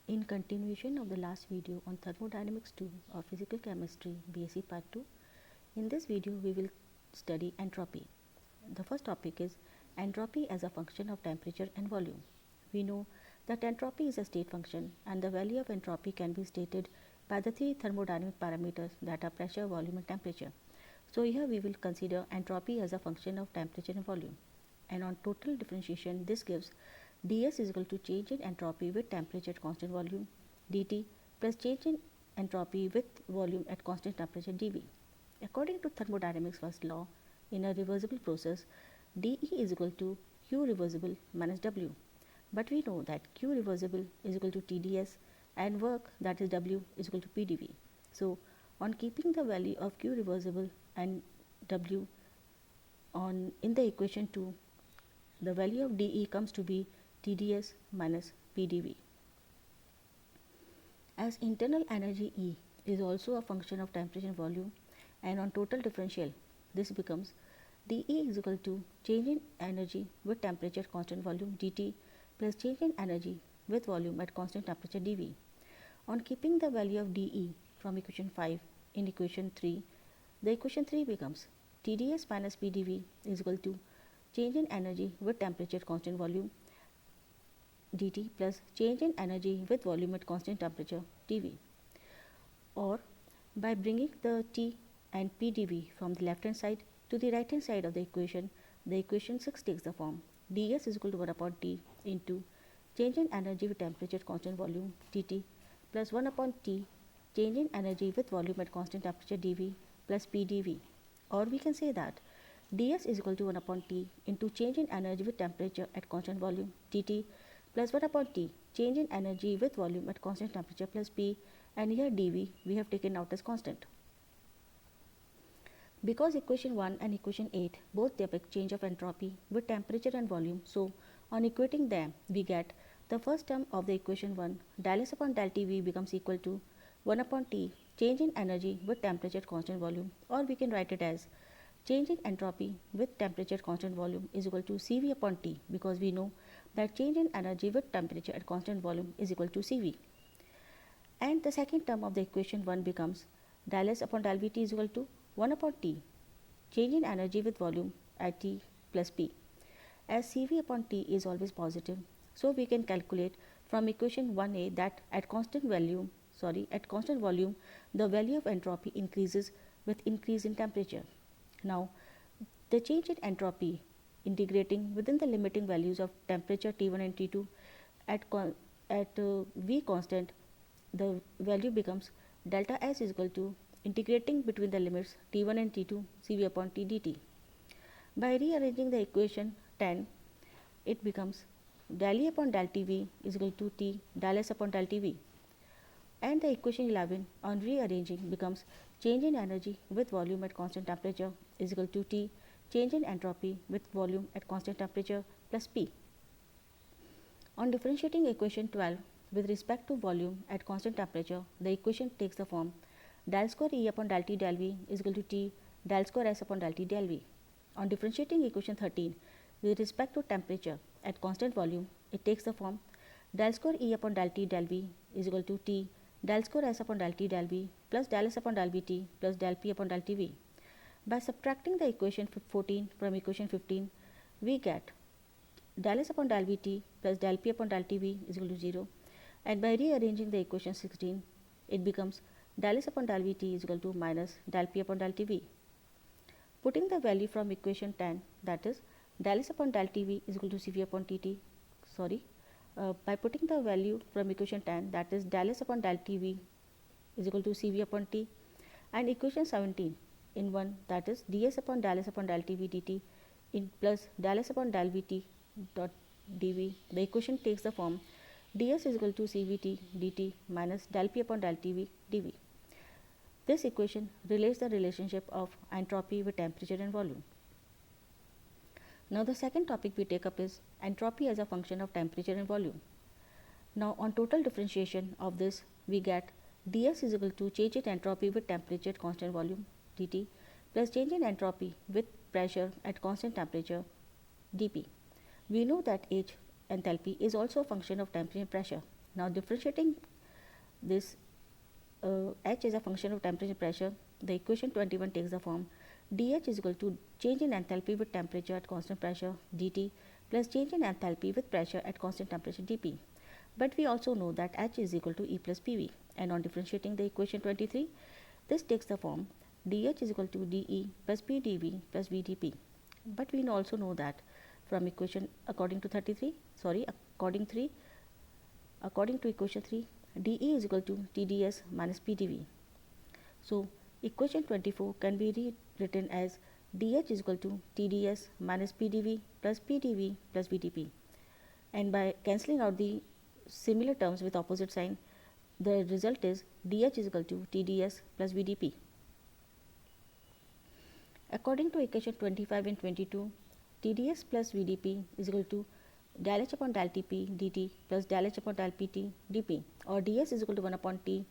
In continuation of the last video on Thermodynamics 2 or Physical Chemistry BSc Part 2, in this video we will study entropy. The first topic is entropy as a function of temperature and volume. We know that entropy is a state function and the value of entropy can be stated by the three thermodynamic parameters that are pressure, volume and temperature. So here we will consider entropy as a function of temperature and volume. And on total differentiation, this gives ds is equal to change in entropy with temperature at constant volume dt plus change in entropy with volume at constant temperature dV. According to thermodynamics first law, in a reversible process, dE is equal to Q reversible minus W. But we know that Q reversible is equal to TdS and work, that is W, is equal to PdV. So on keeping the value of Q reversible and W in the equation 2, the value of dE comes to be TdS minus PdV. As internal energy E is also a function of temperature and volume, and on total differential, this becomes dE is equal to change in energy with temperature at constant volume dt plus change in energy with volume at constant temperature dV. On keeping the value of dE from equation 5 in equation 3, the equation 3 becomes TdS minus PdV is equal to change in energy with temperature at constant volume dt plus change in energy with volume at constant temperature dV. Or by bringing the T and PdV from the left hand side to the right hand side of the equation 6 takes the form ds is equal to 1 upon T into change in energy with temperature at constant volume dt plus 1 upon T change in energy with volume at constant temperature dV plus PdV. Or we can say that ds is equal to 1 upon T into change in energy with temperature at constant volume dt plus 1 upon T change in energy with volume at constant temperature plus P, and here dV we have taken out as constant. Because equation 1 and equation 8 both depict change of entropy with temperature and volume, so on equating them we get the first term of the equation 1, del S upon del TV becomes equal to 1 upon T change in energy with temperature at constant volume, or we can write it as change in entropy with temperature at constant volume is equal to Cv upon T, because we know that change in energy with temperature at constant volume is equal to Cv. And the second term of the equation 1 becomes del S upon del Vt is equal to 1 upon T change in energy with volume at T plus P. As Cv upon T is always positive, so we can calculate from equation 1a that at constant volume the value of entropy increases with increase in temperature. Now the change in entropy integrating within the limiting values of temperature T1 and T2 at V constant, the value becomes delta S is equal to integrating between the limits T1 and T2 Cv upon T dt. By rearranging the equation 10, it becomes del E upon del Tv is equal to T del S upon del Tv. And the equation 11 on rearranging becomes change in energy with volume at constant temperature is equal to T change in entropy with volume at constant temperature plus P. On differentiating equation 12 with respect to volume at constant temperature, the equation takes the form del square E upon del T del V is equal to T del square S upon del T del V. On differentiating equation 13 with respect to temperature at constant volume, it takes the form del square E upon del T del V is equal to T del square S upon del T del V plus del S upon del Vt plus del P upon del Tv. By subtracting the equation 14 from equation 15, we get del S upon del Vt plus del P upon del Tv is equal to 0, and by rearranging the equation 16, it becomes del S upon del Vt is equal to minus del P upon del Tv. Putting the value from equation 10, that is del S upon del Tv is equal to Cv upon Tt, by putting the value from equation 10, that is del S upon del Tv is equal to Cv upon T, and equation 17 in one, that is ds upon del S upon del Tv dt in plus del S upon del Vt dot dV, the equation takes the form ds is equal to Cvt dt minus del P upon del Tv dV. This equation relates the relationship of entropy with temperature and volume. Now the second topic we take up is entropy as a function of temperature and volume. Now on total differentiation of this, we get ds is equal to change in entropy with temperature at constant volume dt plus change in entropy with pressure at constant temperature dP. We know that H enthalpy is also a function of temperature and pressure. Now differentiating this H is a function of temperature pressure, the equation 21 takes the form dH is equal to change in enthalpy with temperature at constant pressure dt plus change in enthalpy with pressure at constant temperature dP. But we also know that H is equal to E plus PV, and on differentiating the equation 23, this takes the form dH is equal to dE plus PdV plus VdP. But we also know that from equation according to equation 3, dE is equal to TdS minus PdV. So equation 24 can be rewritten as dH is equal to TdS minus PdV plus VdP. And by cancelling out the similar terms with opposite sign, the result is dH is equal to TdS plus VdP. According to equation 25 and 22, TdS plus VdP is equal to del H upon del Tp dt plus del H upon del Pt dP, or ds is equal to 1 upon T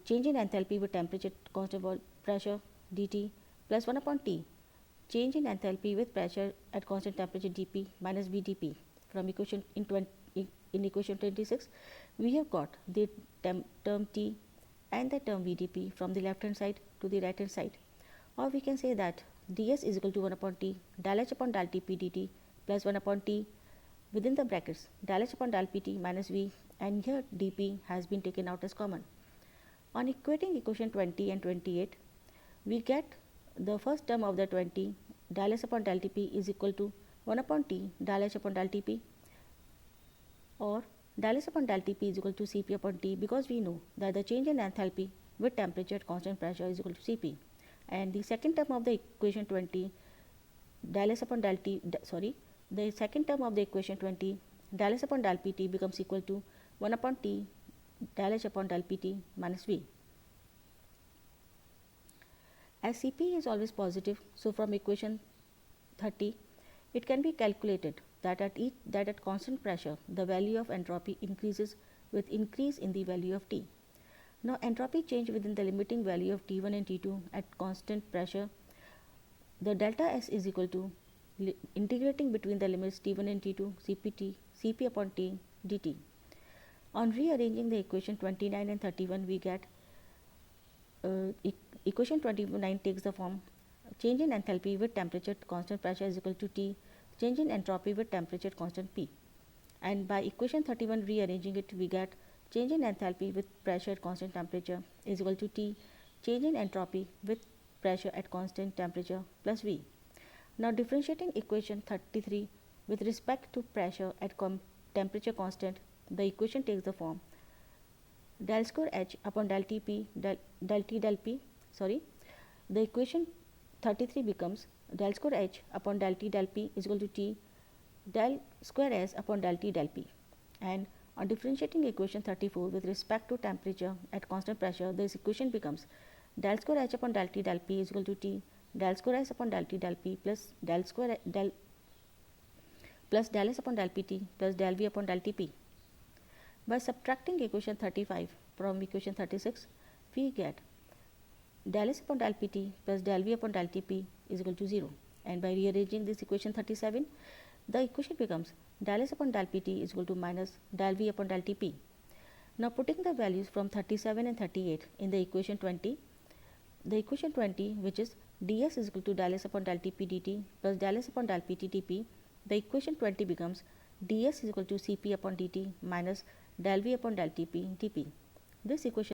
change in enthalpy with temperature constant pressure dt plus 1 upon T change in enthalpy with pressure at constant temperature dP minus VdP. From equation in equation 26, we have got the term T and the term VdP from the left hand side to the right hand side, or we can say that ds is equal to 1 upon T del H upon del Tp dt plus 1 upon T within the brackets del H upon del Pt minus V, and here dP has been taken out as common. On equating equation 20 and 28, we get the first term of the 20 del S upon del Tp is equal to 1 upon T del H upon del Tp, or del S upon del Tp is equal to Cp upon T, because we know that the change in enthalpy with temperature at constant pressure is equal to Cp. And the second term of the equation 20 del S upon del T, the second term of the equation 20 del S upon del Pt becomes equal to 1 upon T del H upon del Pt minus V. As Cp is always positive, so from equation 30, it can be calculated that at constant pressure, the value of entropy increases with increase in the value of T. Now entropy change within the limiting value of T1 and T2 at constant pressure, the delta S is equal to integrating between the limits T1 and T2 Cp upon T dt. On rearranging the equation 29 and 31, we get equation 29 takes the form change in enthalpy with temperature at constant pressure is equal to T change in entropy with temperature at constant P. And by equation 31 rearranging it, we get change in enthalpy with pressure at constant temperature is equal to T change in entropy with pressure at constant temperature plus V. Now differentiating equation 33 with respect to pressure at temperature constant, the equation takes the form del square H upon del Tp del T del P. The equation 33 becomes del square H upon del T del P is equal to T del square S upon del T del P. And on differentiating equation 34 with respect to temperature at constant pressure, this equation becomes del square H upon del T del P is equal to T del square S upon del T del P plus del S upon del Pt plus del V upon del Tp. By subtracting equation 35 from equation 36, we get del S upon del Pt plus del V upon del Tp is equal to 0. And by rearranging this equation 37, the equation becomes del S upon del Pt is equal to minus del V upon del Tp. Now putting the values from 37 and 38 in the equation 20, which is ds is equal to del S upon del Tp dt plus del S upon del Pt dP, the equation 20 becomes ds is equal to Cp upon dt minus del V upon del Tp dP. This equation